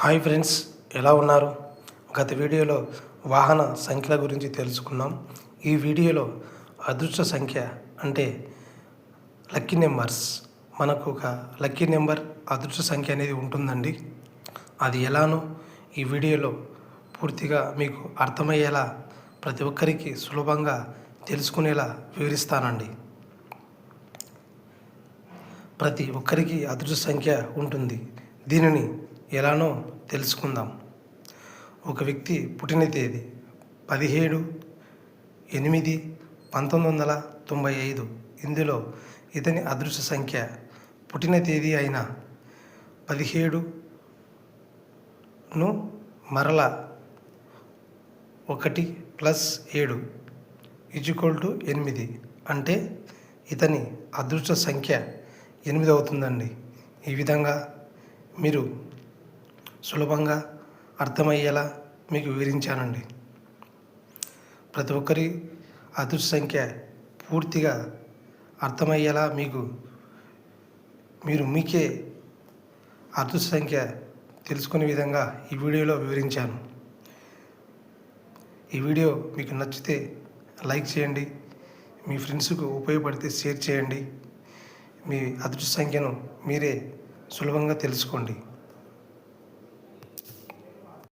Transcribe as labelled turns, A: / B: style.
A: Hi friends, ఎలా ఉన్నారు? గత వీడియోలో వాహన సంఖ్యల గురించి తెలుసుకున్నాం. ఈ వీడియోలో అదృష్ట సంఖ్య అంటే లక్కీ నెంబర్స్, మనకు ఒక లక్కీ నెంబర్ అదృష్ట సంఖ్య అనేది ఉంటుందండి. అది ఎలానో ఈ వీడియోలో పూర్తిగా మీకు అర్థమయ్యేలా, ప్రతి ఒక్కరికి సులభంగా తెలుసుకునేలా వివరిస్తానండి. ప్రతి ఒక్కరికి అదృష్ట సంఖ్య ఉంటుంది. దీనిని ఎలానో తెలుసుకుందాం. ఒక వ్యక్తి పుట్టిన తేదీ 17/8/1995. ఇందులో ఇతని అదృష్ట సంఖ్య పుట్టిన తేదీ అయిన 17ను మరల 1 + 7 = 8. అంటే ఇతని అదృష్ట సంఖ్య 8 అవుతుందండి. ఈ విధంగా మీరు సులభంగా అర్థమయ్యేలా మీకు వివరించానండి. ప్రతి ఒక్కరి అదృష్ట సంఖ్య పూర్తిగా అర్థమయ్యేలా మీకే అదృష్ట సంఖ్య తెలుసుకునే విధంగా ఈ వీడియోలో వివరించాను. ఈ వీడియో మీకు నచ్చితే లైక్ చేయండి, మీ ఫ్రెండ్స్కు ఉపయోగపడితే షేర్ చేయండి. మీ అదృష్ట సంఖ్యను మీరే సులభంగా తెలుసుకోండి.